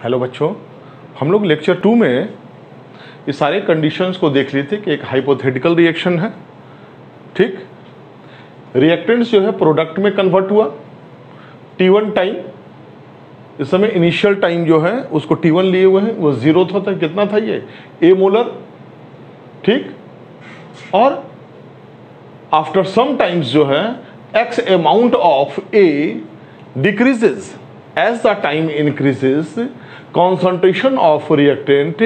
Hello बच्चों, हम लोग लेक्चर 2 में ये सारे कंडीशंस को देख लिए थे कि एक हाइपोथेटिकल रिएक्शन है, ठीक। रिएक्टेंट्स जो है प्रोडक्ट में कन्वर्ट हुआ T1 टाइम। इस समय इनिशियल टाइम जो है उसको T1 लिए हुए हैं, वो 0 था। कितना था ये? A मोलर, ठीक। और आफ्टर सम टाइम्स जो है X amount of A decreases as the time increases, concentration of reactant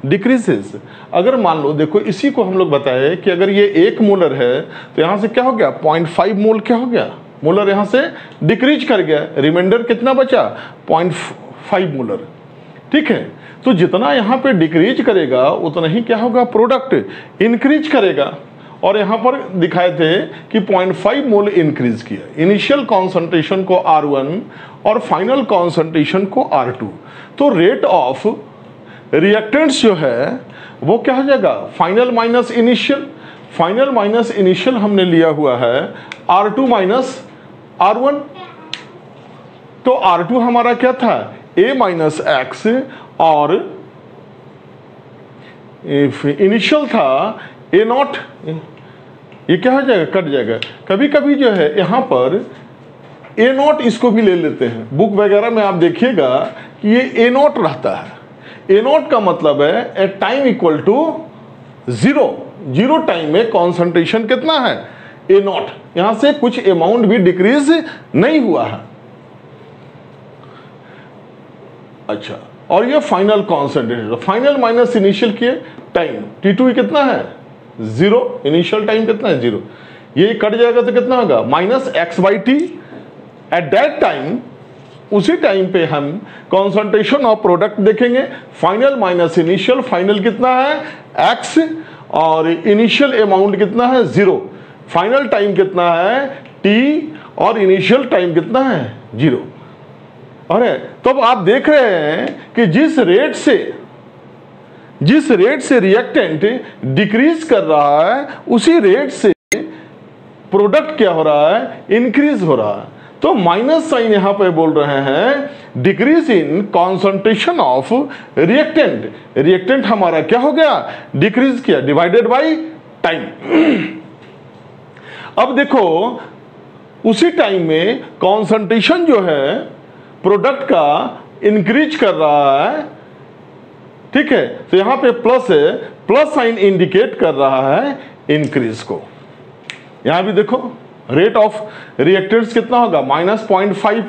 decreases। अगर मान लो, देखो इसी को हम लोग बताए कि अगर ये 1 मोलर है तो यहाँ से क्या हो गया, 0.5 मोल क्या हो गया, मोलर यहाँ से डिक्रीज कर गया। रिमाइंडर कितना बचा, 0.5 मोलर, ठीक है। तो जितना यहाँ पे डिक्रीज करेगा उतना ही क्या होगा, प्रोडक्ट इंक्रीज करेगा। और यहाँ पर दिखाए थे कि 0.5 मोल इंक्रीज किया, इनिशियल कॉन्सेंट्रेशन को R1 और फाइनल कॉन्सेंट्रेशन को R2। तो रेट ऑफ रिएक्टेंट्स जो है वो क्या हो जाएगा, final minus initial. Final minus initial हमने लिया हुआ है R2 माइनस R1। तो R2 हमारा क्या था, A माइनस एक्स, और इनिशियल था A नॉट। ये क्या हो जाएगा, कट जाएगा। कभी कभी जो है यहाँ पर A नॉट इसको भी ले लेते हैं, बुक वगैरह में आप देखिएगा कि ये A नॉट रहता है। A नॉट का मतलब है at time equal to 0, 0 time में कॉन्सेंट्रेशन कितना है, A नॉट। यहाँ से कुछ अमाउंट भी डिक्रीज नहीं हुआ है। अच्छा, और ये final concentration, final minus initial किए टाइम, T2 कितना है, 0। इनिशियल टाइम कितना है, 0। ये कट जाएगा तो कितना होगा, minus x/t। At that time, उसी टाइम पे हम कॉन्सेंट्रेशन ऑफ प्रोडक्ट देखेंगे। फाइनल माइनस इनिशियल, फाइनल कितना है x, और इनिशियल अमाउंट कितना है 0। फाइनल टाइम कितना है t, और इनिशियल टाइम कितना है 0। और तो अब आप देख रहे हैं कि जिस रेट से रिएक्टेंट डिक्रीज कर रहा है, उसी रेट से प्रोडक्ट क्या हो रहा है, इंक्रीज हो रहा है। तो माइनस साइन यहां पे बोल रहे हैं decrease in concentration of reactant. Reactant हमारा क्या हो गया, डिक्रीज किया, डिवाइडेड बाय टाइम। अब देखो उसी टाइम में कॉन्सेंट्रेशन जो है प्रोडक्ट का इंक्रीज कर रहा है, ठीक है। तो यहां पे प्लस है, प्लस साइन इंडिकेट कर रहा है इंक्रीज को। यहां भी देखो रेट ऑफ रिएक्टेंट्स कितना होगा, -0.5,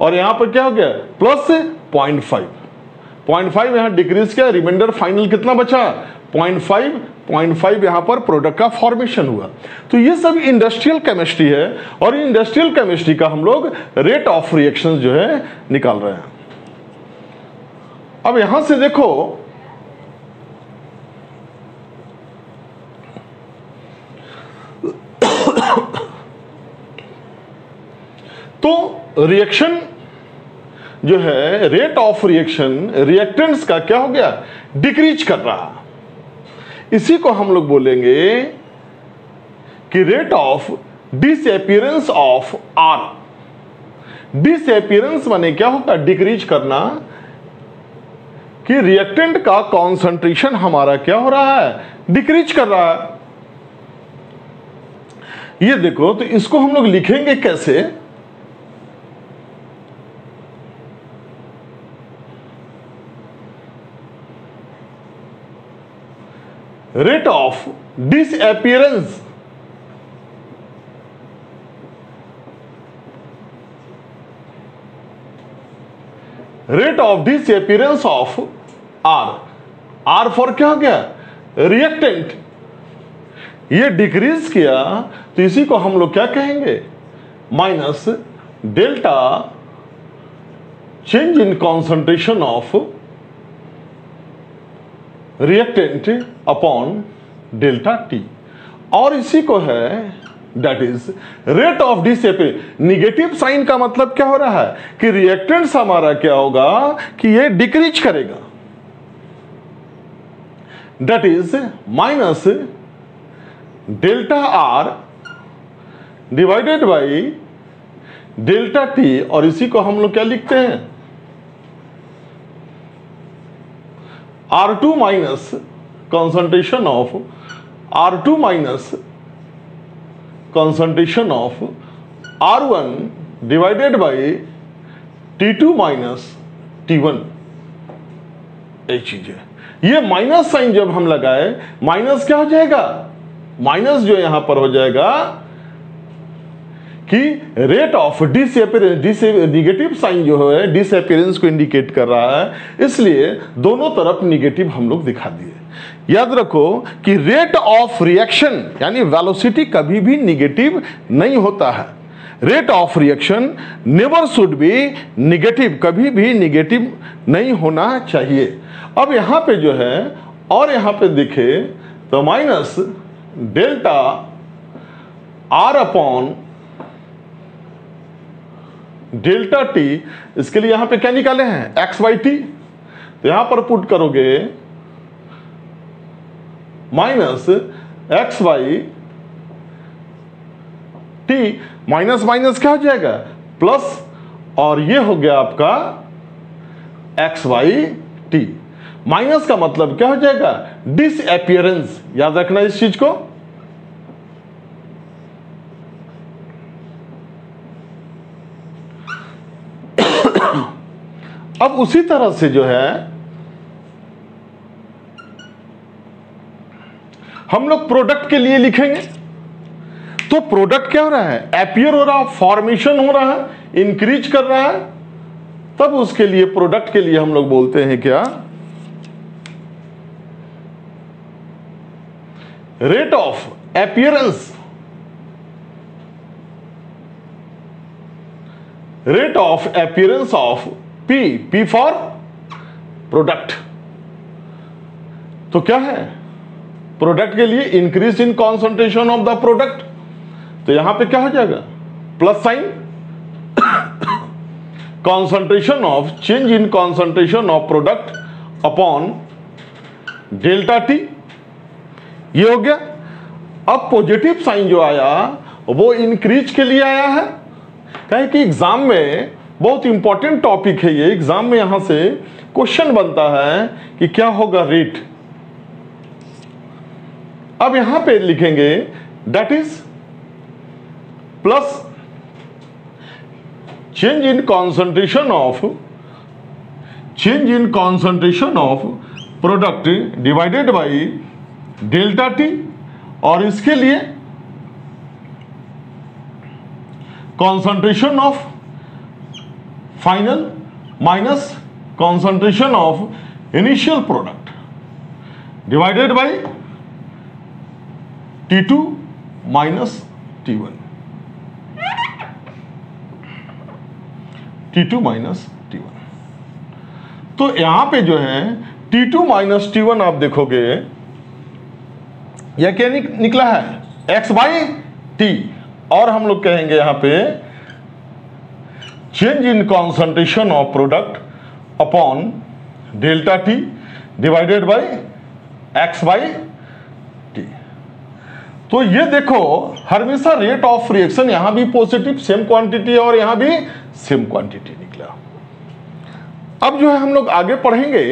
और यहां पर क्या हो गया, प्लस 0.5 यहां डिक्रीज किया। रिमाइंडर फाइनल कितना बचा, 0.5 यहां पर प्रोडक्ट का फॉर्मेशन हुआ। तो ये सब इंडस्ट्रियल केमिस्ट्री है, और इंडस्ट्रियल केमिस्ट्री का हम लोग रेट ऑफ रिएक्शंस जो है निकाल रहे हैं। अब यहां से देखो, तो रिएक्शन जो है, रेट ऑफ रिएक्शन रिएक्टेंट्स का क्या हो गया, डिक्रीज कर रहा। इसी को हम लोग बोलेंगे कि rate of disappearance of R। Disappearance माने क्या होगा, डिक्रीज करना, कि रिएक्टेंट का कॉन्सेंट्रेशन हमारा क्या हो रहा है, डिक्रीज कर रहा है। ये देखो, तो इसको हम लोग लिखेंगे कैसे, rate of disappearance of R। R for क्या हो गया, रिएक्टेंट। ये डिक्रीज किया तो इसी को हम लोग क्या कहेंगे, minus delta change in concentration of reactant upon delta T, और इसी को है that is rate of disappearance. Negative sign का मतलब क्या हो रहा है कि रिएक्टेंट्स हमारा क्या होगा कि ये डिक्रीज करेगा, that is minus delta R divided by delta T, और इसी को हम लोग क्या लिखते हैं, R2 minus concentration of R2 minus concentration of R1 divided by T2 minus T1, एक चीज है। ये माइनस साइन जब हम लगाए, माइनस क्या हो जाएगा, माइनस जो यहां पर हो जाएगा कि rate of disappearance, negative sign जो है डिसअपीयरेंस को इंडिकेट कर रहा है, इसलिए दोनों तरफ निगेटिव हम लोग दिखा दिए। याद रखो कि रेट ऑफ रिएक्शन यानी वेलोसिटी कभी भी निगेटिव नहीं होता है। Rate of reaction never should be negative, कभी भी निगेटिव नहीं होना चाहिए। अब यहां पे जो है और यहां पे दिखे तो minus delta R upon delta T, इसके लिए यहां पे क्या निकाले हैं, एक्स बाई टी, तो यहां पर पुट करोगे minus x by T, minus minus क्या हो जाएगा प्लस, और ये हो गया आपका एक्स बाई टी। माइनस का मतलब क्या हो जाएगा, डिसअपीयरेंस, याद रखना इस चीज को। अब उसी तरह से जो है हम लोग प्रोडक्ट के लिए लिखेंगे, तो प्रोडक्ट क्या हो रहा है, अपीयर हो रहा है, फॉर्मेशन हो रहा है, इंक्रीज कर रहा है, तब उसके लिए प्रोडक्ट के लिए हम लोग बोलते हैं क्या, rate of appearance, rate of appearance of P, P for product. तो क्या है, प्रोडक्ट के लिए increase in concentration of the product, तो यहां पे क्या हो जाएगा plus sign, concentration of, change in concentration of product upon delta t, ये हो गया। अब पॉजिटिव साइन जो आया वो इंक्रीज के लिए आया है, कहे कि एग्जाम में बहुत इंपॉर्टेंट टॉपिक है ये, एग्जाम में यहां से क्वेश्चन बनता है कि क्या होगा रेट। अब यहां पे लिखेंगे that is plus change in concentration of, change in concentration of product divided by delta T, और इसके लिए concentration of final minus concentration of initial product divided by T2 minus T1, T2 minus T1। तो यहां पे जो है T2 minus T1 आप देखोगे यह क्या निकला है, x बाई टी, और हम लोग कहेंगे यहां पे change in concentration of product upon delta T divided by x by T. तो ये देखो हमेशा रेट ऑफ रिएक्शन यहां भी पॉजिटिव सेम क्वांटिटी और यहां भी सेम क्वांटिटी निकला। अब जो है हम लोग आगे पढ़ेंगे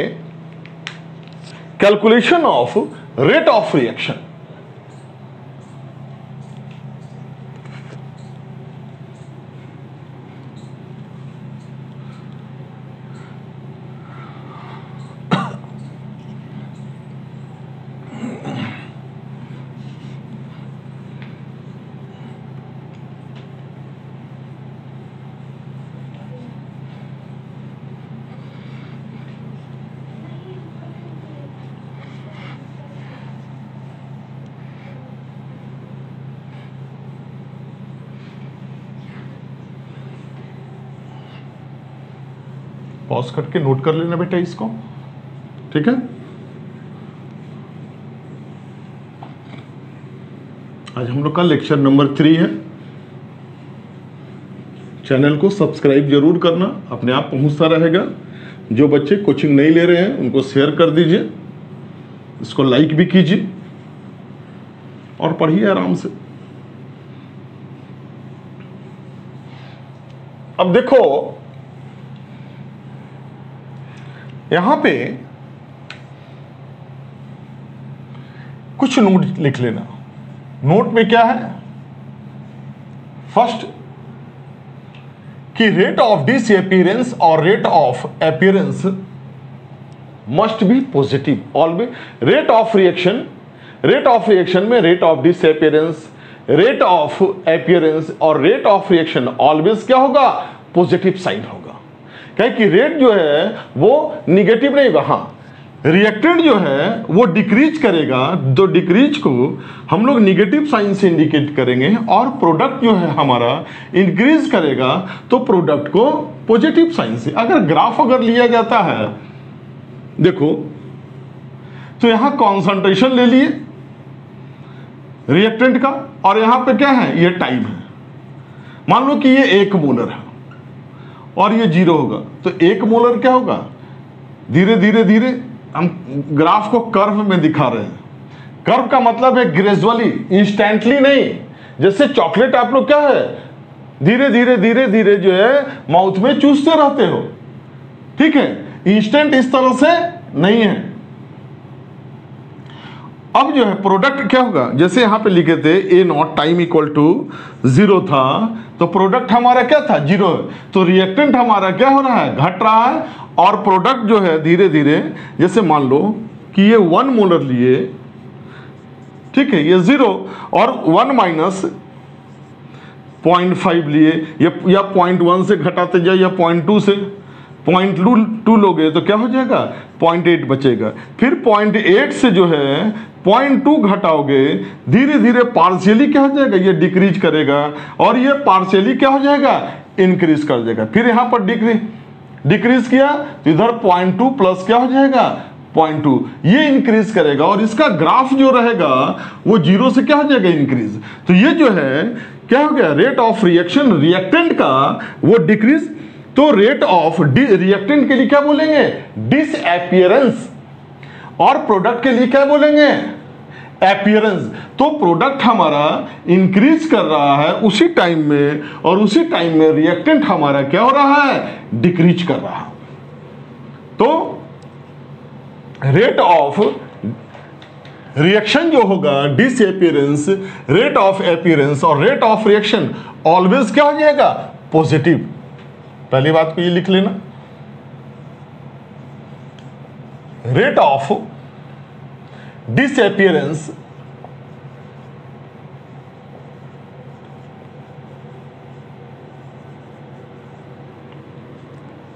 calculation of rate of reaction. Pause करके नोट कर लेना बेटा इसको, ठीक है। आज हम लोग का लेक्चर नंबर 3 है। चैनल को सब्सक्राइब जरूर करना, अपने आप पहुंचता रहेगा। जो बच्चे कोचिंग नहीं ले रहे हैं उनको शेयर कर दीजिए, इसको लाइक भी कीजिए और पढ़िए आराम से। अब देखो यहां पे कुछ नोट लिख लेना। नोट में क्या है? फर्स्ट कि रेट ऑफ डिसअपीयरेंस और rate of appearance must be positive always. Rate of reaction में rate of disappearance, rate of appearance और रेट ऑफ रिएक्शन ऑलवेज क्या होगा? पॉजिटिव साइन होगा। क्या कि रेट जो है वो निगेटिव नहीं होगा। हाँ, रिएक्टेंट जो है वो डिक्रीज करेगा, तो डिक्रीज को हम लोग निगेटिव साइन से इंडिकेट करेंगे, और प्रोडक्ट जो है हमारा इंक्रीज करेगा तो प्रोडक्ट को पॉजिटिव साइन से। अगर ग्राफ अगर लिया जाता है, देखो तो यहां कॉन्सेंट्रेशन ले लिए रिएक्टेंट का, और यहां पे क्या है? ये टाइम है। मान लो कि ये 1 मोलर है और ये 0 होगा, तो 1 मोलर क्या होगा? धीरे धीरे धीरे, हम ग्राफ को कर्व में दिखा रहे हैं। कर्व का मतलब है ग्रेजुअली, इंस्टेंटली नहीं। जैसे चॉकलेट आप लोग क्या है, धीरे धीरे धीरे धीरे जो है माउथ में चूसते रहते हो, ठीक है? इंस्टेंट इस तरह से नहीं है। अब जो है प्रोडक्ट क्या होगा? जैसे यहां पे लिखे थे ए नॉट टाइम इक्वल टू 0 था, तो प्रोडक्ट हमारा क्या था? 0 है। तो रिएक्टेंट हमारा क्या हो रहा है? घट रहा है, और प्रोडक्ट जो है धीरे धीरे, जैसे मान लो कि ये 1 मोलर लिए, ठीक है, ये 0, और 1 माइनस 0.5 लिए, या 0.1 से घटाते जाए, या 0.2 से 0.2 लोगे तो क्या हो जाएगा? 0.8 बचेगा। फिर 0.8 से जो है 0.2 घटाओगे, धीरे धीरे पार्शियली क्या हो जाएगा? ये डिक्रीज करेगा, और ये पार्शियली क्या हो जाएगा? इंक्रीज कर देगा। फिर यहां पर डिक्रीज किया तो इधर 0.2 प्लस क्या हो जाएगा? 0.2, ये इंक्रीज करेगा, और इसका ग्राफ जो रहेगा वो 0 से क्या हो जाएगा? इंक्रीज। तो ये जो है क्या हो गया? रेट ऑफ रिएक्शन रिएक्टेंट का वो डिक्रीज। तो रेट ऑफ रिएक्टेंट के लिए क्या बोलेंगे? डिसअपीयरेंस, और प्रोडक्ट के लिए क्या बोलेंगे? अपीयरेंस। तो प्रोडक्ट हमारा इंक्रीज कर रहा है उसी टाइम में, और उसी टाइम में रिएक्टेंट हमारा क्या हो रहा है? डिक्रीज कर रहा है। तो रेट ऑफ रिएक्शन जो होगा, डिसअपीयरेंस, रेट ऑफ अपीयरेंस और रेट ऑफ रिएक्शन ऑलवेज क्या हो जाएगा? पॉजिटिव। पहली बात को ये लिख लेना, रेट ऑफ डिसअपीयरेंस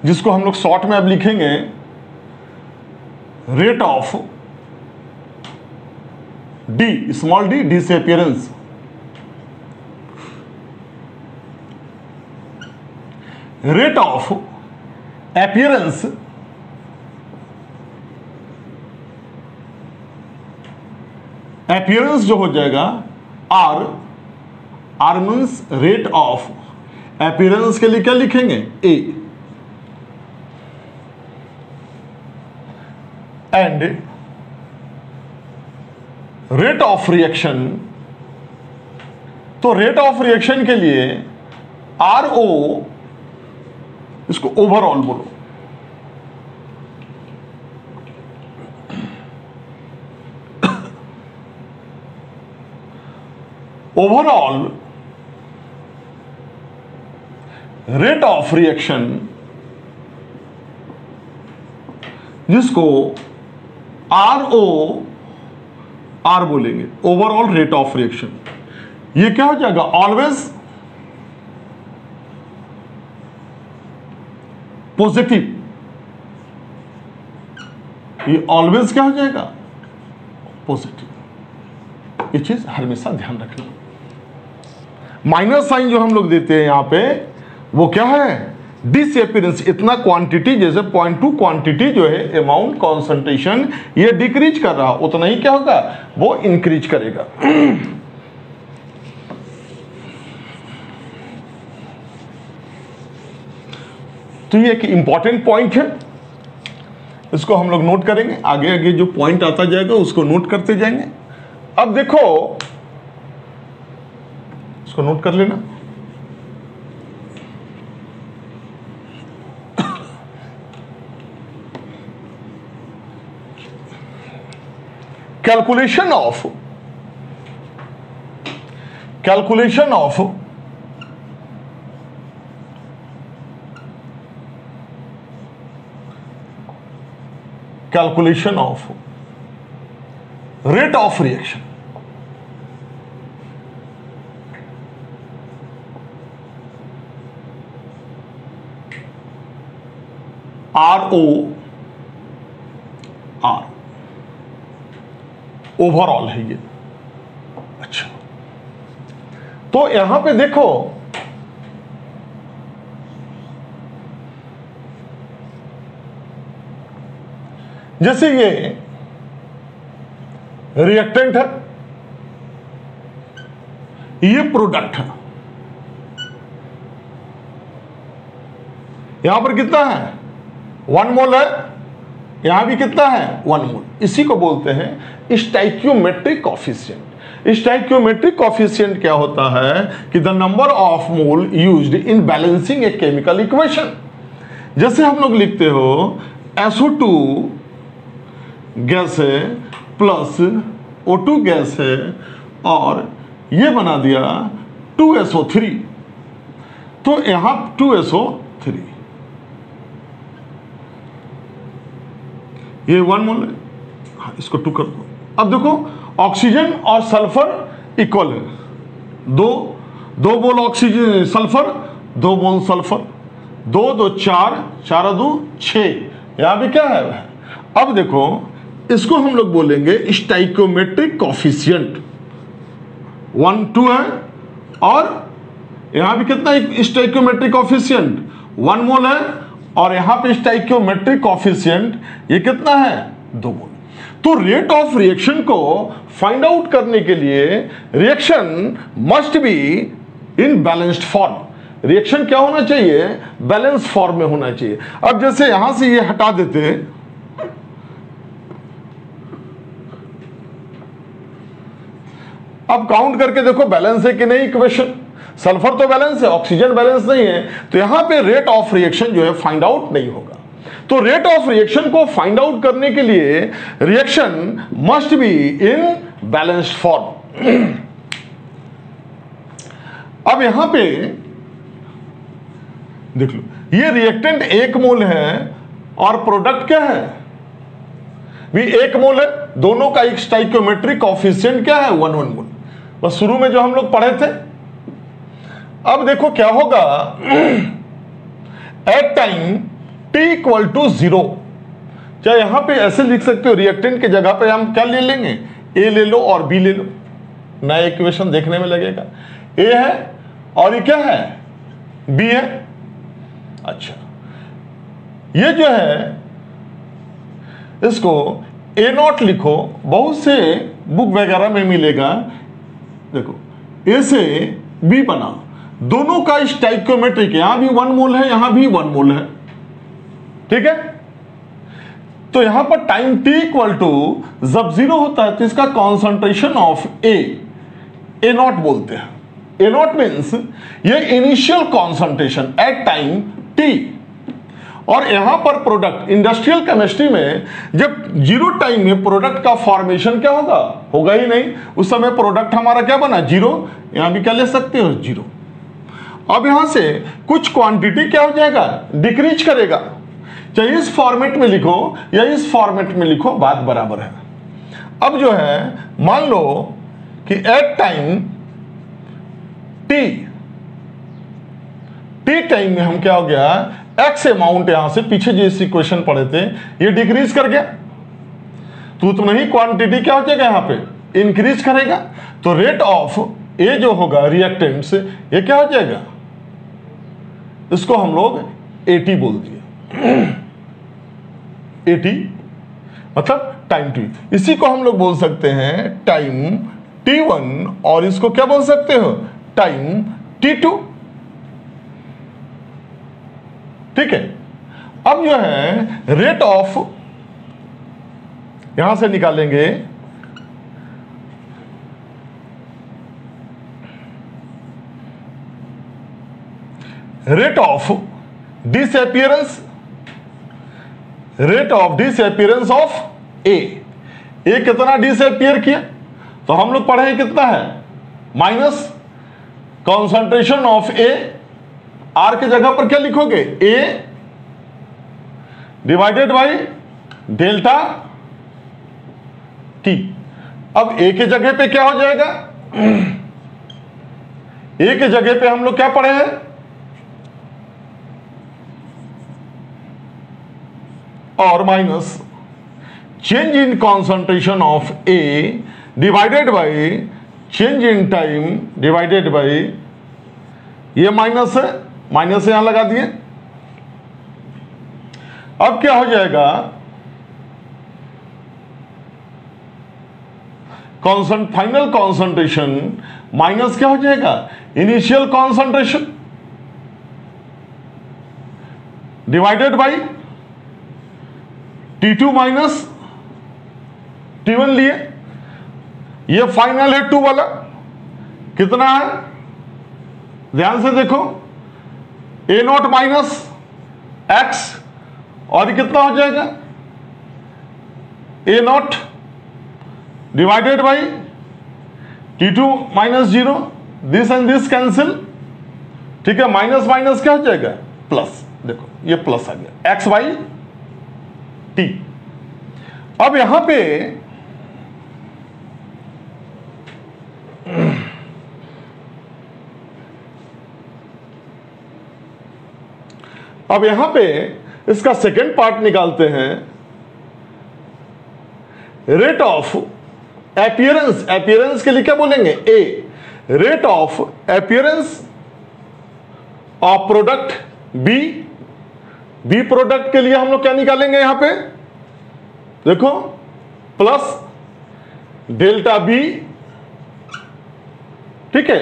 जिसको हम लोग शॉर्ट में अब लिखेंगे rate of d, small d, disappearance, rate of appearance appearance जो हो जाएगा R means rate of appearance के लिए क्या लिखेंगे? A, and rate of reaction, तो रेट ऑफ रिएक्शन के लिए आर ओ, इसको ओवरऑल बोलो, ओवरऑल रेट ऑफ रिएक्शन, जिसको आर ओ आर बोलेंगे, ओवरऑल रेट ऑफ रिएक्शन। ये क्या हो जाएगा? Always positive. ये ऑलवेज क्या हो जाएगा? पॉजिटिव। ये चीज हमेशा ध्यान रखना। माइनस साइन जो हम लोग देते हैं यहां पे, वो क्या है? डिसअपीयरेंस। इतना क्वांटिटी, जैसे 0.2 क्वांटिटी जो है, अमाउंट, कॉन्सेंट्रेशन, ये डिक्रीज कर रहा, उतना ही क्या होगा? वो इंक्रीज करेगा। तो ये एक इंपॉर्टेंट पॉइंट है, इसको हम लोग नोट करेंगे। आगे आगे जो पॉइंट आता जाएगा उसको नोट करते जाएंगे। अब देखो, इसको नोट कर लेना। Calculation of rate of reaction, ROR overall है ये। अच्छा, तो यहां पे देखो जैसे ये रिएक्टेंट है, ये प्रोडक्ट है, यहां पर कितना है 1 मोल है, यहां भी कितना है 1 मोल। इसी को बोलते हैं स्टोइकियोमेट्रिक कोएफिशिएंट। स्टोइकियोमेट्रिक कोएफिशिएंट क्या होता है कि the number of mole used in balancing A chemical equation. जैसे हम लोग लिखते हो SO2 गैस है प्लस O2 गैस है और ये बना दिया 2SO3, तो यहां 2SO3 ये 1 मोल है। हाँ, इसको 2 कर दो। अब देखो ऑक्सीजन और सल्फर इक्वल है, दो मोल ऑक्सीजन सल्फर, 2 मोल सल्फर, 2 2 4 4 2 6, यहां भी क्या है। अब देखो इसको हम लोग बोलेंगे स्टोइकियोमेट्रिक कोएफिशिएंट, 1 2 है और यहां भी कितना स्टोइकियोमेट्रिक कोएफिशिएंट 1 मोल है और यहां पे स्टोइकियोमेट्रिक कोएफिशिएंट ये कितना है 2 मोल। तो रेट ऑफ रिएक्शन को फाइंड आउट करने के लिए reaction must be in balanced form. Reaction क्या होना चाहिए, बैलेंस फॉर्म में होना चाहिए। अब जैसे यहां से ये हटा देते हैं, अब काउंट करके देखो बैलेंस है कि नहीं इक्वेशन। सल्फर तो बैलेंस है, ऑक्सीजन बैलेंस नहीं है, तो यहां पे रेट ऑफ रिएक्शन जो है फाइंड आउट नहीं होगा। तो रेट ऑफ रिएक्शन को फाइंड आउट करने के लिए reaction must be in balanced form. अब यहां पे देख लो, ये रिएक्टेंट 1 मोल है और प्रोडक्ट क्या है भी 1 मोल है, दोनों का एक स्टोइकियोमेट्रिक कोएफिशिएंट क्या है 1 1 मोल। बस शुरू में जो हम लोग पढ़े थे। अब देखो क्या होगा at time t equal to 0, चाहे यहां पे ऐसे लिख सकते हो, रिएक्टेंट की जगह पे हम क्या ले लेंगे, A ले लो और B ले लो, नया इक्वेशन देखने में लगेगा। A है और ये क्या है B है। अच्छा, ये जो है इसको A0 लिखो, बहुत से बुक वगैरह में मिलेगा। देखो A से B बना, दोनों का स्टोइकियोमेट्रिक, यहां भी 1 मोल है, यहां भी 1 मोल है, ठीक है। तो यहां पर टाइम t इक्वल टू जब 0 होता है तो इसका कॉन्सेंट्रेशन ऑफ A0 बोलते हैं। A0 मीन्स ये initial concentration eight time t। और यहां पर प्रोडक्ट इंडस्ट्रियल केमिस्ट्री में जब 0 टाइम में प्रोडक्ट का फॉर्मेशन क्या होगा, होगा ही नहीं, उस समय प्रोडक्ट हमारा क्या बना 0, यहां भी क्या ले सकते हो 0। अब यहां से कुछ क्वांटिटी क्या हो जाएगा, डिक्रीज करेगा, चाहे इस फॉर्मेट में लिखो या इस फॉर्मेट में लिखो, बात बराबर है। अब जो है मान लो कि एट टाइम टी टाइम में हम क्या हो गया, एक्स अमाउंट यहां से पीछे जो इस इक्वेशन पढ़े थे ये डिक्रीज कर गया, तो उतना ही क्वांटिटी क्या हो जाएगा यहां पे इंक्रीज करेगा। तो रेट ऑफ ए जो होगा रिएक्टेंट्स ये क्या हो जाएगा, इसको हम लोग AT बोल दिए। AT मतलब टाइम t, इसी को हम लोग बोल सकते हैं टाइम T1 और इसको क्या बोल सकते हो टाइम T2, ठीक है। अब जो है रेट ऑफ यहां से निकालेंगे, rate of disappearance of A, A कितना डिसअपियर किया, तो हम लोग पढ़े कितना है minus concentration of A, R के जगह पर क्या लिखोगे A divided by delta t. अब ए के जगह पे क्या हो जाएगा, ए के जगह पे हम लोग क्या पढ़े हैं, और minus change in concentration of A divided by change in time divided by, ये माइनस है, माइनस यहां लगा दिए। अब क्या हो जाएगा, फाइनल कॉन्सेंट्रेशन माइनस क्या हो जाएगा initial concentration divided by T2 minus T1 लिए, ये फाइनल है 2 वाला, कितना है ध्यान से देखो ए नॉट माइनस एक्स, और कितना हो जाएगा A naught divided by T2 minus 0, this and this cancel, ठीक है, माइनस माइनस क्या हो जाएगा प्लस, देखो ये प्लस आ गया एक्स बाई टी। अब यहां पे इसका सेकेंड पार्ट निकालते हैं, रेट ऑफ अपीयरेंस, अपीयरेंस के लिए क्या बोलेंगे A, rate of appearance of product B, B product के लिए हम लोग क्या निकालेंगे यहां पे देखो प्लस डेल्टा बी, ठीक है,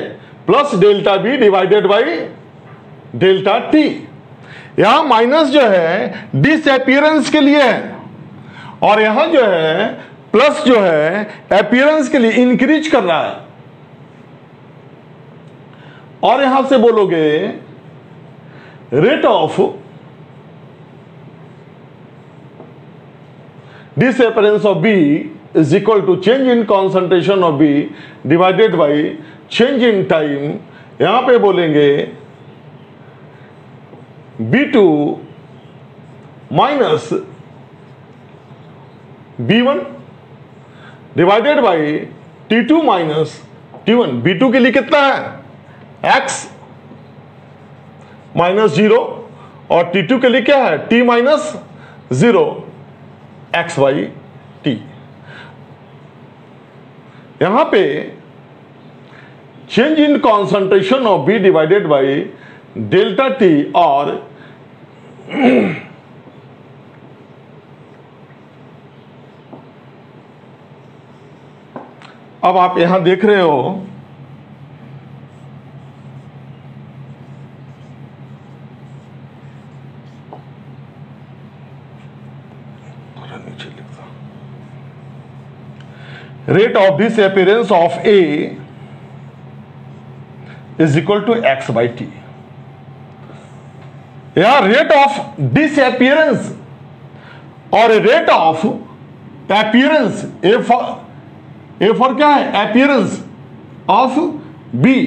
plus delta B divided by delta T. यहां माइनस जो है डिसअपीयरेंस के लिए है, और यहां जो है प्लस जो है अपीयरेंस के लिए इंक्रीज कर रहा है, और यहां से बोलोगे rate of disappearance of B is equal to change in concentration of B divided by change in time। यहां पे बोलेंगे B2 minus B1 divided by T2 minus T1। B2 के लिए कितना है X माइनस 0, और T2 के लिए क्या है T minus 0 x by t. यहां पे change in concentration of B divided by delta T, और अब आप यहां देख रहे हो rate of disappearance of A is equal to x by t. यहां रेट ऑफ डिसअपीयरेंस और rate of appearance, A for क्या है अपीयरेंस ऑफ बी,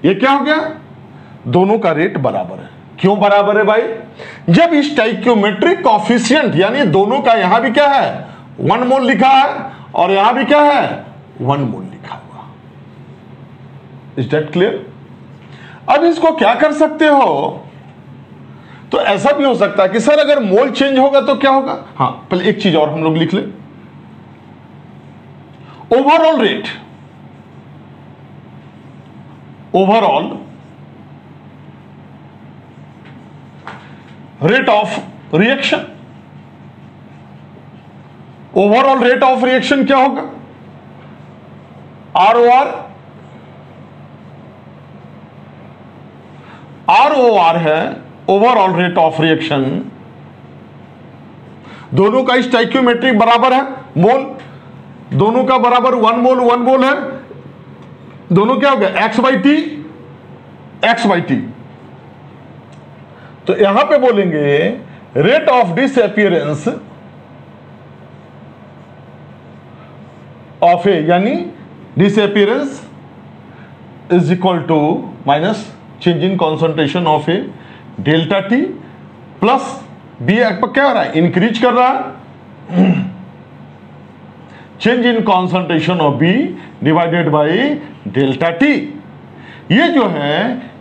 ये क्या हो गया दोनों का रेट बराबर है। क्यों बराबर है भाई, जब स्टोइकियोमेट्रिक कोएफिशिएंट यानी दोनों का यहां भी क्या है 1 मोल लिखा है, और यहां भी क्या है 1 मोल लिखा हुआ। Is that clear. अब इसको क्या कर सकते हो, तो ऐसा भी हो सकता है कि सर अगर मोल चेंज होगा तो क्या होगा। हां पहले एक चीज और हम लोग लिख ले, overall rate, overall rate of reaction, overall rate of reaction क्या होगा ROR, ROR है ओवरऑल रेट ऑफ रिएक्शन। दोनों का स्टोइकियोमेट्रिक बराबर है मोल, दोनों का बराबर 1 मोल है, दोनों क्या हो गया x बाई टी। तो यहां पे बोलेंगे rate of disappearance of A, यानी disappearance is equal to minus change in concentration of A delta t plus B क्या हो रहा है, इंक्रीज कर रहा है, change in concentration of B divided by delta t. ये जो है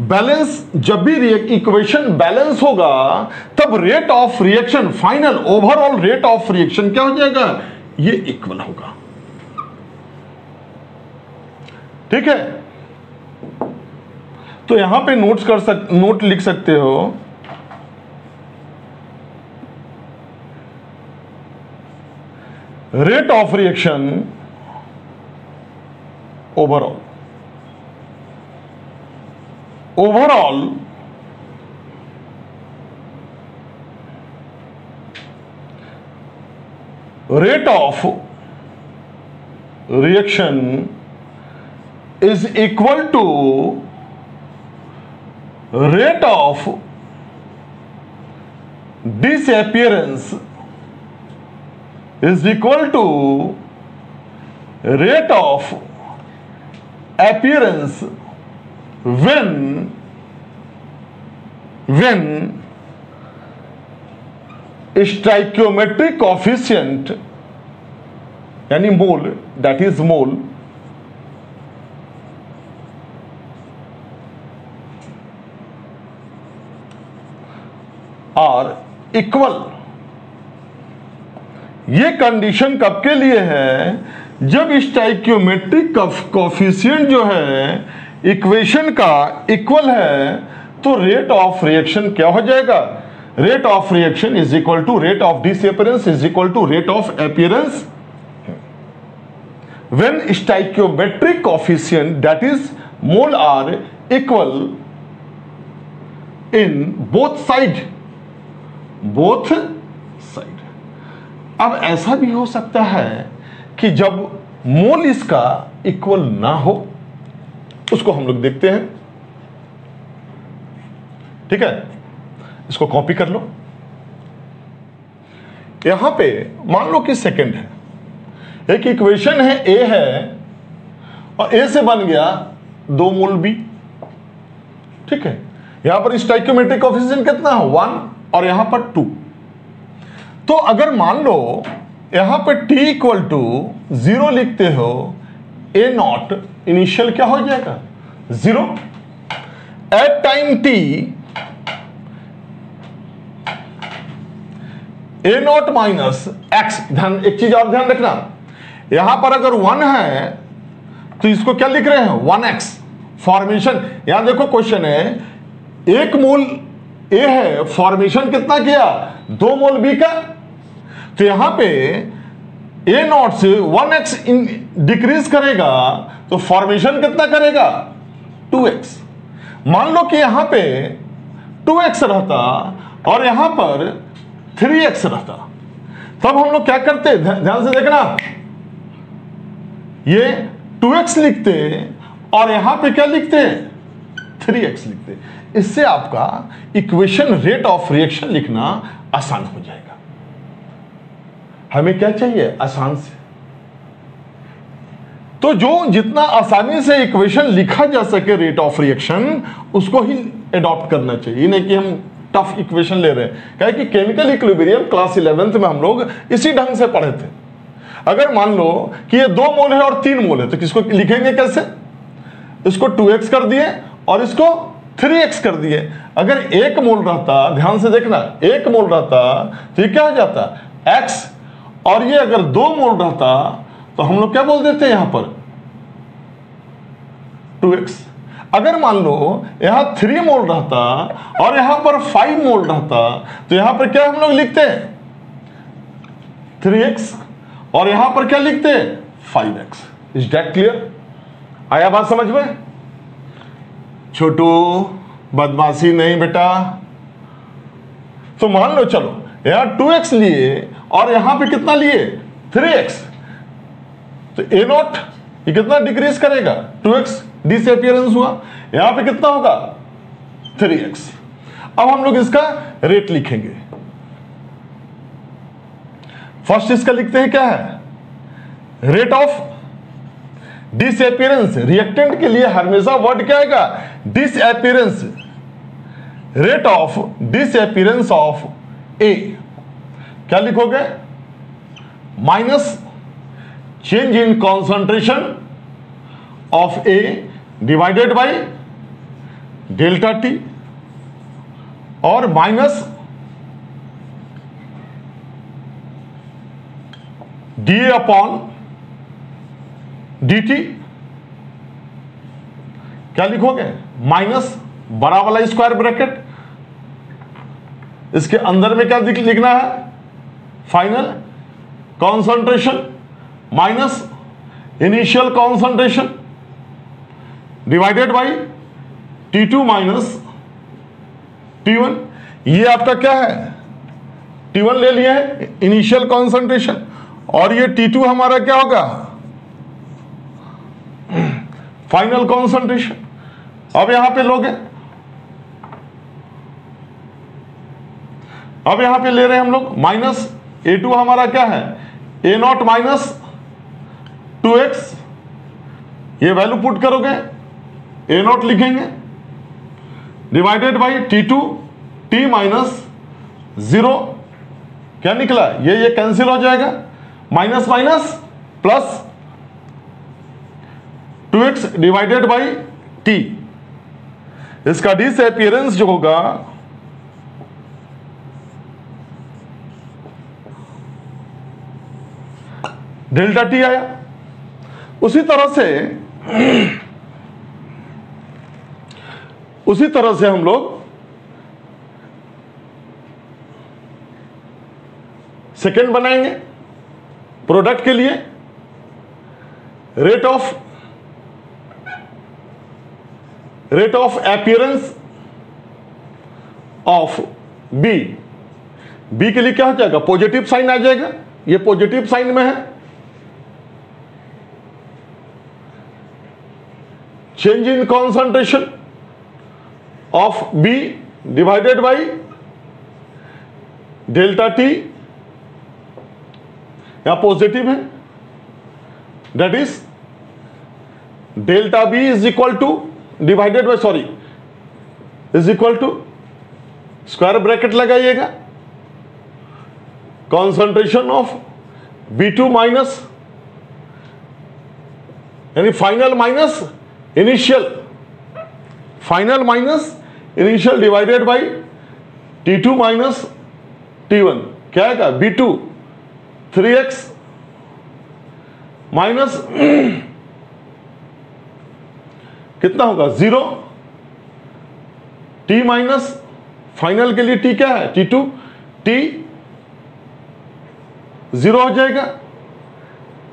बैलेंस, जब भी इक्वेशन बैलेंस होगा तब rate of reaction, final overall rate of reaction क्या हो जाएगा, ये इक्वल होगा। ठीक है, तो यहां पे नोट लिख सकते हो, rate of reaction overall rate of reaction is equal to rate of disappearance is equal to rate of appearance when stoichiometric coefficient यानी मोल, that is mole, are equal। ये कंडीशन कब के लिए है, जब स्टोइकियोमेट्रिक कोफिशिएंट जो है इक्वेशन का इक्वल है, तो रेट ऑफ रिएक्शन क्या हो जाएगा, rate of reaction is equal to rate of disappearance is equal to rate of appearance when stoichiometric coefficient that is mole are equal in both side. अब ऐसा भी हो सकता है कि जब मोल इसका इक्वल ना हो, उसको हम लोग देखते हैं। ठीक है, इसको कॉपी कर लो। यहां पे मान लो कि सेकंड है, एक इक्वेशन है, ए है और ए से बन गया 2 मोल बी। ठीक है, यहां पर स्टोइकियोमेट्रिक कोएफिशिएंट कितना है, 1 और यहां पर 2। तो अगर मान लो यहां पे t इक्वल टू 0 लिखते हो, ए नॉट इनिशियल क्या हो जाएगा, 0। At time t A naught minus x. ध्यान, एक चीज और ध्यान रखना, यहां पर अगर 1 है तो इसको क्या लिख रहे हैं, 1x फॉर्मेशन। यहां देखो क्वेश्चन है, 1 मोल ए है, फॉर्मेशन कितना किया, 2 मोल बी का। तो यहां पे ए नॉट से 1x डिक्रीज करेगा तो फॉर्मेशन कितना करेगा, 2x। मान लो कि यहां पे 2x रहता और यहां पर 3x रहता, तब हम लोग क्या करते, ध्यान से देखना, ये 2x लिखते और यहां पे क्या लिखते, 3x लिखते। इससे आपका इक्वेशन रेट ऑफ रिएक्शन लिखना आसान हो जाएगा। हमें क्या चाहिए, आसान से। तो जो जितना आसानी से इक्वेशन लिखा जा सके रेट ऑफ रिएक्शन, उसको ही अडॉप्ट करना चाहिए, नहीं कि हम टफ इक्वेशन ले रहे हैं। क्या है कि केमिकल इक्विलिब्रियम क्लास 11th में हम लोग इसी ढंग से पढ़े थे। अगर मान लो कि ये 2 मोल है और 3 मोल है, तो किसको लिखेंगे कैसे, इसको 2x कर दिए और इसको 3x कर दिए। अगर 1 मोल रहता, ध्यान से देखना, 1 मोल रहता तो ये क्या हो जाता, x, और ये अगर 2 मोल रहता तो हम लोग क्या बोल देते हैं यहां पर, 2x। अगर मान लो यहां 3 मोल रहता और यहां पर 5 मोल रहता, तो यहां पर क्या हम लोग लिखते हैं, 3x, और यहां पर क्या लिखते हैं, 5x। इज दैट क्लियर, आया बात समझ में। छोटू बदमाशी नहीं बेटा। तो मान लो, चलो यहां 2x लिए और यहां पे कितना लिए, 3x, तो ए नॉट ये कितना डिक्रीज करेगा, 2x डिसअपियरेंस हुआ, यहां पे कितना होगा, 3x। अब हम लोग इसका रेट लिखेंगे। फर्स्ट इसका लिखते हैं क्या है, रेट ऑफ डिसअपीयरेंस, रिएक्टेंट के लिए हमेशा वर्ड क्या आएगा, disappearance, rate of disappearance of A, क्या लिखोगे, minus change in concentration of A divided by delta T, और minus D upon D T, क्या लिखोगे, माइनस बड़ा वाला स्क्वायर ब्रैकेट, इसके अंदर में क्या लिखना है, final concentration minus initial concentration divided by T2 minus T1। ये आपका क्या है, T1 ले लिया है इनिशियल कॉन्सेंट्रेशन, और ये T2 हमारा क्या होगा, फाइनल कॉन्सेंट्रेशन। अब यहां पे लोगे, अब यहां पे ले रहे हैं हम लोग माइनस A2 हमारा क्या है, A0 माइनस 2x, ये वैल्यू पुट करोगे, A0 लिखेंगे divided by T2 T minus 0, क्या निकला, ये कैंसिल हो जाएगा, minus minus plus 2x divided by T, इसका डिसअपीयरेंस जो होगा डेल्टा टी आया। उसी तरह से हम लोग सेकेंड बनाएंगे प्रोडक्ट के लिए, rate of appearance of B, B के लिए क्या हो जाएगा, पॉजिटिव साइन आ जाएगा, ये पॉजिटिव साइन में है, change in concentration of B divided by delta T, यहां पॉजिटिव है, that is delta B is equal to divided by, sorry, is equal to square bracket लगाइएगा, कॉन्सेंट्रेशन ऑफ B2 माइनस, यानी final minus initial, final minus initial divided by T2 minus T1, क्या आएगा, B2 3x minus कितना होगा 0, T minus final के लिए T क्या है, T2, T 0 हो जाएगा,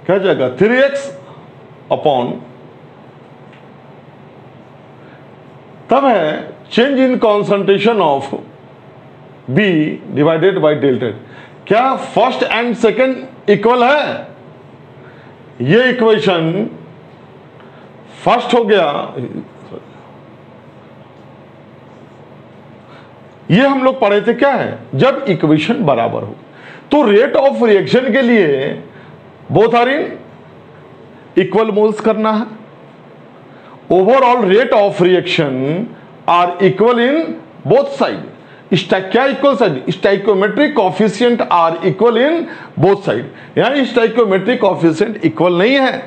क्या हो जाएगा 3x अपॉन, तब है change in concentration of B divided by delta. क्या फर्स्ट एंड सेकेंड इक्वल है, ये इक्वेशन फर्स्ट हो गया, ये हम लोग पढ़े थे क्या है, जब इक्वेशन बराबर हो तो रेट ऑफ रिएक्शन के लिए both are in equal moles करना है, overall rate of reaction are equal in both side, क्या equal side, stoichiometric coefficient are equal in both side, यानी स्टाइकोमेट्रिक कोफिशिएंट इक्वल नहीं है,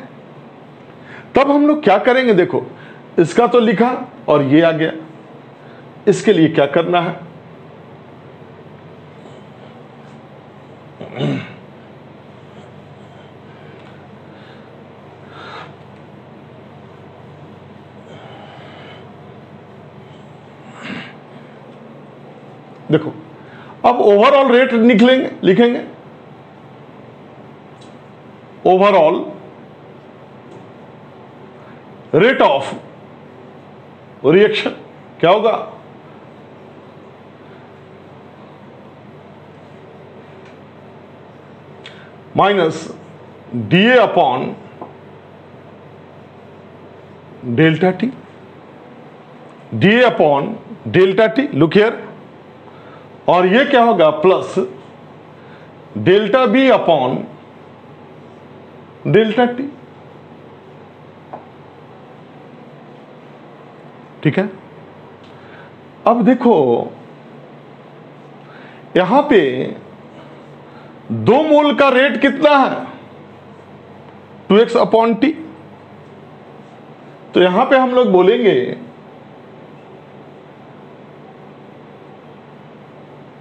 तब हम लोग क्या करेंगे, देखो इसका तो लिखा और ये आ गया, इसके लिए क्या करना है, देखो अब ओवरऑल रेट लिखेंगे, ओवरऑल रेट ऑफ रिएक्शन क्या होगा, minus DA upon delta T, DA upon delta T, look here, और ये क्या होगा plus delta B upon delta T. ठीक है, अब देखो यहां पे 2 मोल का रेट कितना है, 2x अपॉन टी। तो यहां पे हम लोग बोलेंगे,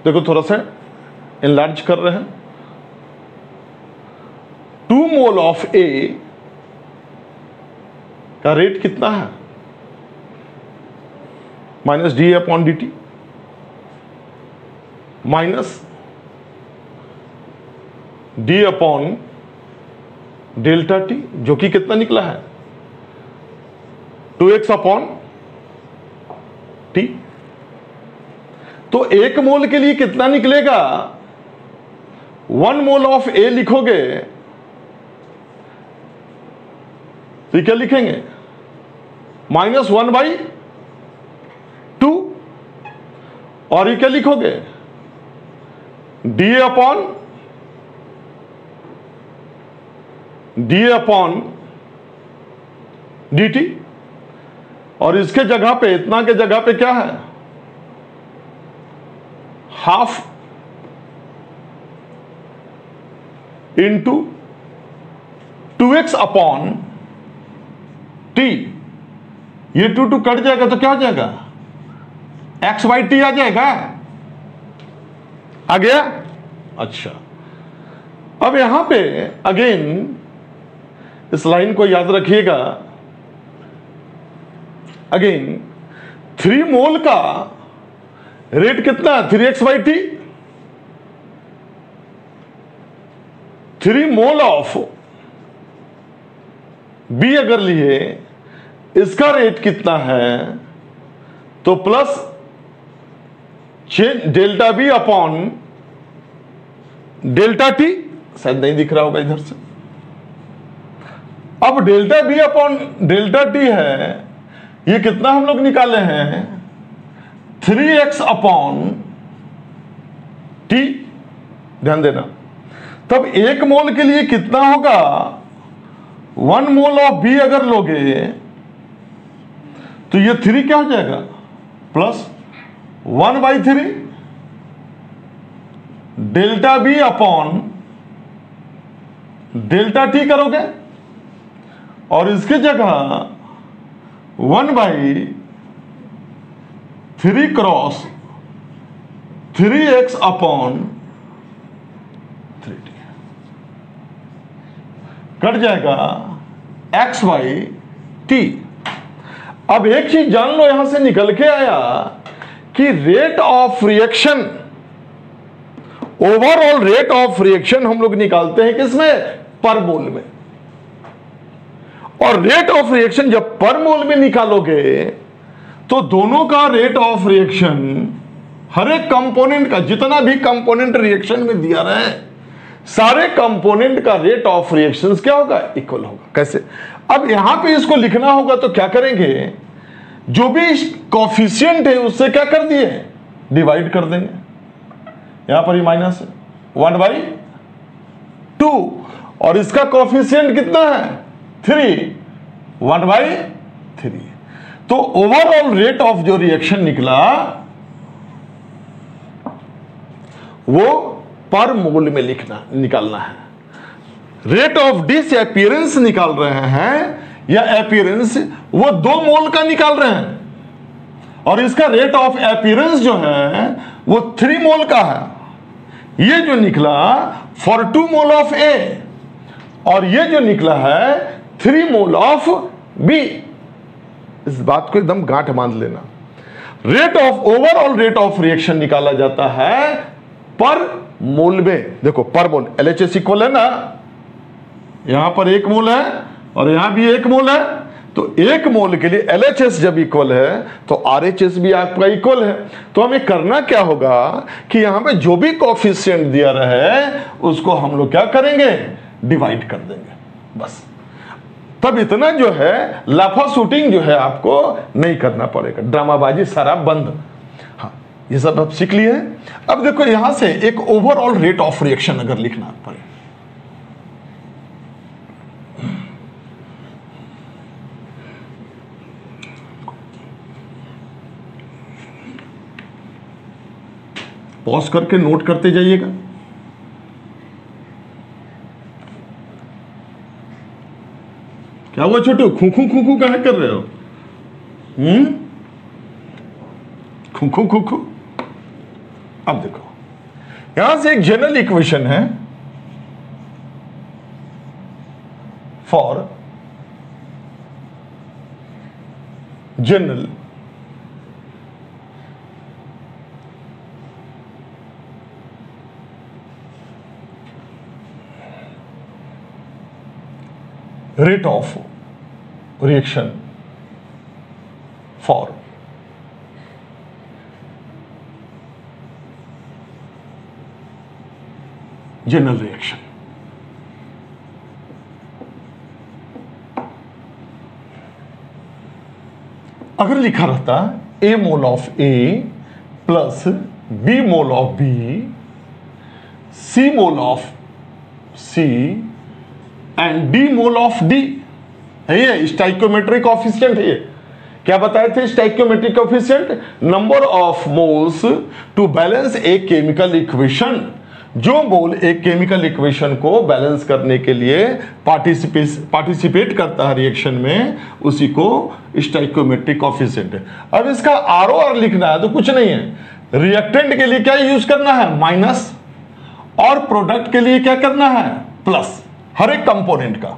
देखो थोड़ा सा इनलार्ज कर रहे हैं, 2 मोल ऑफ ए का रेट कितना है, minus D upon D T minus D upon delta T, जो कि कितना निकला है, 2x अपॉन टी। तो 1 मोल के लिए कितना निकलेगा, 1 मोल ऑफ ए लिखोगे तो क्या लिखेंगे, -1/2, और ये क्या लिखोगे, डी अपॉन डी टी, और इसके जगह पे, इतना के जगह पे क्या है, half into 2x upon T. ये 2 कट जाएगा तो क्या हो जाएगा, x/t आ जाएगा, आ गया। अच्छा, अब यहां पे अगेन इस लाइन को याद रखिएगा, अगेन 3 मोल का रेट कितना है, 3x/t। 3 मोल ऑफ बी अगर लिए, इसका रेट कितना है, तो plus delta B upon delta T, शायद नहीं दिख रहा होगा इधर से। अब delta B upon delta T है, ये कितना हम लोग निकाले हैं, 3x अपॉन टी, ध्यान देना। तब 1 मोल के लिए कितना होगा, 1 मोल ऑफ बी अगर लोगे तो ये 3 क्या हो जाएगा, plus 1/3 delta B upon delta T करोगे, और इसके जगह 1/3 cross 3x upon 3t cut जाएगा, x/t। अब एक चीज जान लो, यहां से निकल के आया कि rate of reaction, overall rate of reaction हम लोग निकालते हैं किसमें, पर मोल में। और रेट ऑफ रिएक्शन जब पर मोल में निकालोगे तो दोनों का रेट ऑफ रिएक्शन, हर एक कंपोनेंट का, जितना भी कंपोनेंट रिएक्शन में दिया रहे, सारे कंपोनेंट का रेट ऑफ रिएक्शन क्या होगा, इक्वल होगा। कैसे, अब यहां पे इसको लिखना होगा तो क्या करेंगे, जो भी कोफिशिएंट है उससे क्या कर दिए, डिवाइड कर देंगे। यहां पर ही माइनस है 1/2, और इसका कोफिशिएंट कितना है, 3, 1/3। तो ओवरऑल रेट ऑफ जो रिएक्शन निकला वो पर मोल में निकालना है। रेट ऑफ डिसअपीयरेंस निकाल रहे हैं, या अपीयरेंस, वो 2 मोल का निकाल रहे हैं, और इसका रेट ऑफ अपीयरेंस जो है वो 3 मोल का है। ये जो निकला फॉर 2 मोल ऑफ ए, और ये जो निकला है 3 मोल ऑफ बी। इस बात को एकदम गांठ बांध लेना। Rate of, overall rate of reaction निकाला जाता है पर मोल में। देखो पर मोल, LHS इक्वल है ना, यहां पर 1 मोल है और यहां भी 1 मोल है, तो 1 मोल के लिए LHS जब इक्वल है तो RHS भी आपका इक्वल है। तो हमें करना क्या होगा कि यहां पे जो भी कोफिशिएंट दिया रहे उसको हम लोग क्या करेंगे, डिवाइड कर देंगे, बस। तब इतना जो है लाफा शूटिंग जो है आपको नहीं करना पड़ेगा, ड्रामाबाजी सारा बंद। हाँ, ये सब आप सीख लिए हैं। अब देखो यहां से एक ओवरऑल रेट ऑफ रिएक्शन अगर लिखना पड़े, पॉज करके नोट करते जाइएगा। क्या हुआ छोटू, खूखू खूखू कहाँ कर रहे हो? खूखू खूखू। अब देखो, यहां से एक जनरल इक्वेशन है for general rate of reaction for general reaction. अगर लिखा रहता A mole of A plus B mole of B, C mole of C and D mole of D, है ये स्टाइकियोमेट्रिक कोएफिशिएंट है। ये क्या बताए थे stoichiometric coefficient? Number of moles to balance a chemical equation. जो मोल एक chemical equation को बैलेंस करने के लिए पार्टिसिपेट करता है रिएक्शन में, उसी को स्टाइकियोमेट्रिक कोएफिशिएंट है। अब इसका आरओआर लिखना है तो कुछ नहीं है, रिएक्टेंट के लिए क्या यूज करना है? माइनस, और प्रोडक्ट के लिए क्या करना है? प्लस। हर एक कंपोनेंट का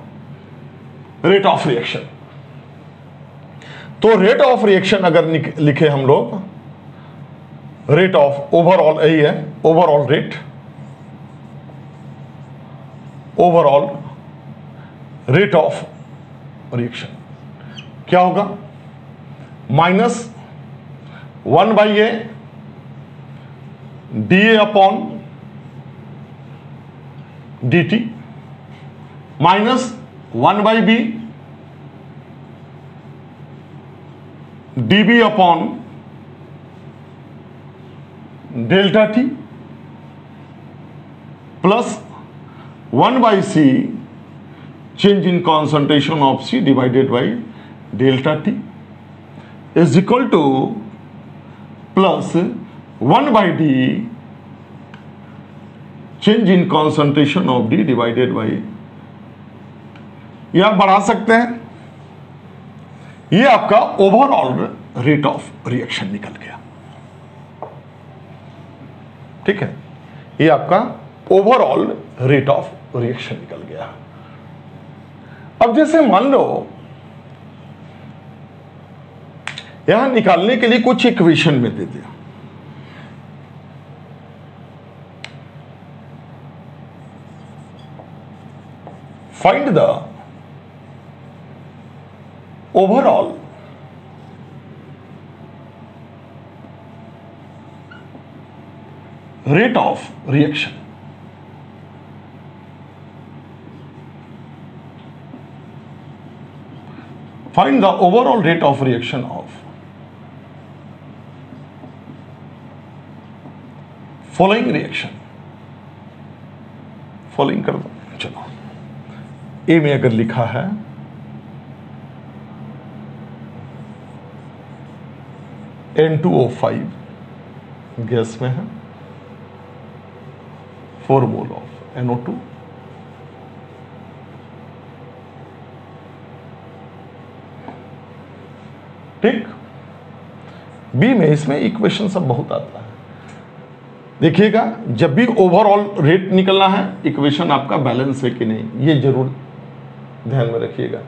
रेट ऑफ रिएक्शन। तो रेट ऑफ रिएक्शन अगर लिखे हम लोग, रेट ऑफ ओवरऑल, यही है overall rate, overall rate of reaction क्या होगा? Minus 1/a dA upon dt minus 1/b dB upon delta t plus 1/c change in concentration of C divided by delta T is equal to plus 1/d change in concentration of D divided by, यह आप बढ़ा सकते हैं। ये आपका overall rate of reaction निकल गया। ठीक है, ये आपका ओवरऑल रेट ऑफ रिएक्शन निकल गया। अब जैसे मान लो यहां निकालने के लिए कुछ इक्वेशन में दे दिया, find the overall rate of reaction. Find the overall rate of reaction of following reaction। Following कर दो। चलो, ए में अगर लिखा है N2O5 गैस में है, 4 मोल ऑफ NO2, ठीक। बी में इसमें इक्वेशन सब बहुत आता है। देखिएगा, जब भी ओवरऑल रेट निकलना है, इक्वेशन आपका बैलेंस है कि नहीं, ये जरूर ध्यान में रखिएगा।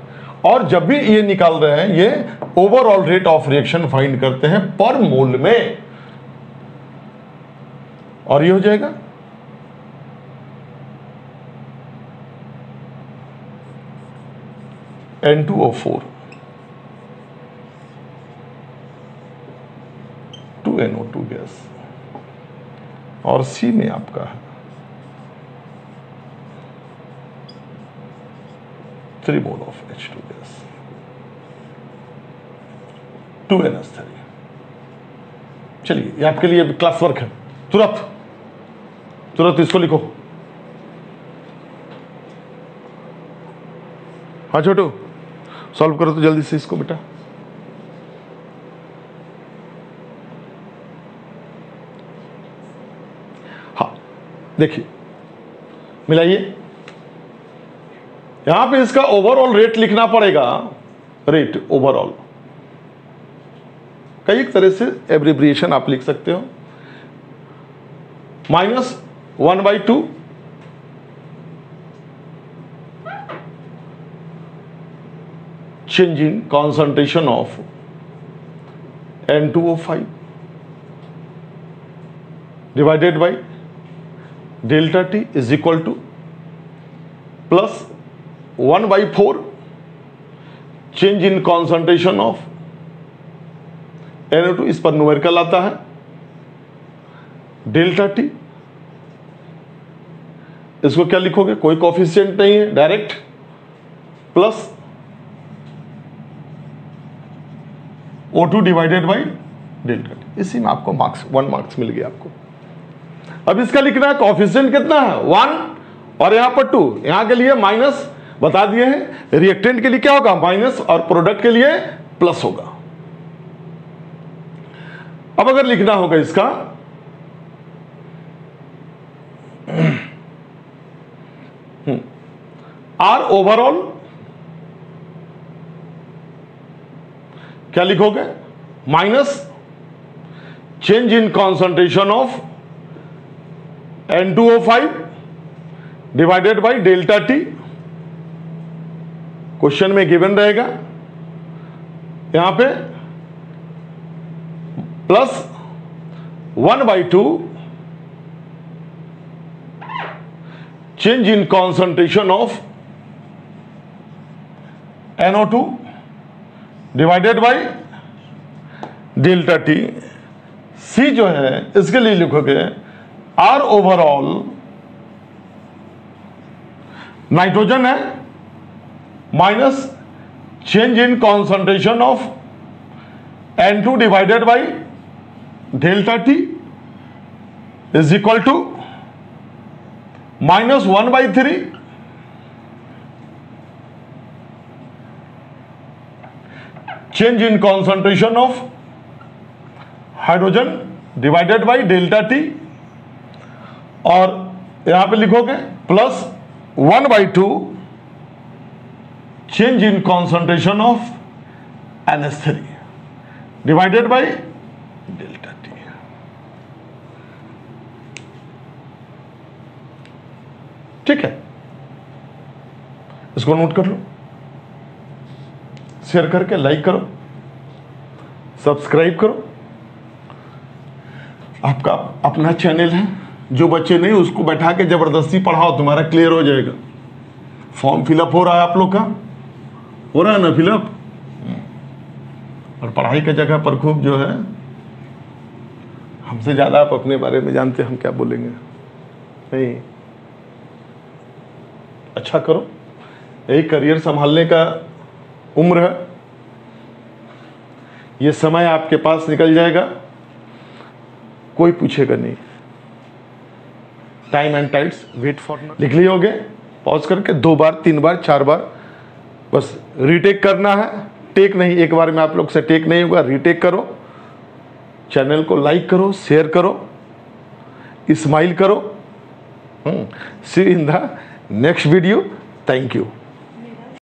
और जब भी ये निकाल रहे हैं, ये overall rate of reaction find करते हैं पर मोल में, और ये हो जाएगा N2O4 2NO2 गैस, और सी में आपका है 3 mole of H2 gas, 2NH3। चलिए, ये आपके लिए क्लास वर्क है, तुरंत इसको लिखो। हाँ छोटू, सॉल्व करो तो जल्दी से इसको बेटा। देखिए मिलाइए, यहां पे इसका ओवरऑल रेट लिखना पड़ेगा, रेट ओवरऑल कई एक तरह से एब्रिविएशन आप लिख सकते हो, -1/2 change in concentration of N2O5 divided by delta T is equal to plus 1/4 change in concentration of NO2, इस पर न्यूमेरिकल आता है, डेल्टा टी, इसको क्या लिखोगे, कोई कोफिशिएंट नहीं है, direct, plus O2 divided by delta T. इसी में आपको मार्क्स 1 मार्क्स मिल गया आपको। अब इसका लिखना है, कोफिशिएंट कितना है 1 और यहां पर 2, यहां के लिए माइनस बता दिए हैं, रिएक्टेंट के लिए क्या होगा माइनस और प्रोडक्ट के लिए प्लस होगा। अब अगर लिखना होगा इसका आर ओवरऑल, क्या लिखोगे, minus change in concentration of N2O5 divided by delta T, question में गिवन रहेगा, यहां पे plus 1/2 change in concentration of NO2 divided by delta T. See जो है इसके लिए लिखोगे आर ओवरऑल, नाइट्रोजन है, minus change in concentration of N2 divided by delta T is equal to -1/3 change in concentration of hydrogen divided by delta T, और यहां पे लिखोगे plus 1/2 change in concentration of NH3 divided by delta T. ठीक है, इसको note कर लो, share करके like करो, सब्सक्राइब करो। आपका अपना चैनल है, जो बच्चे नहीं उसको बैठा के जबरदस्ती पढ़ाओ, तुम्हारा क्लियर हो जाएगा। फॉर्म फिलअप हो रहा है, आप लोग का हो रहा है ना फिलअप, और पढ़ाई की जगह पर खूब जो है, हमसे ज्यादा आप अपने बारे में जानते, हम क्या बोलेंगे, नहीं, अच्छा करो, यही करियर संभालने का उम्र है, ये समय आपके पास निकल जाएगा, कोई पूछेगा नहीं। Time and tides wait for, लिख लिए होगे, पॉज करके 2 बार 3 बार 4 बार बस रीटेक करना है, टेक नहीं, एक बार में आप लोग से टेक नहीं होगा, रीटेक करो। चैनल को लाइक करो, शेयर करो, स्माइल करो। See in the next video. Thank you.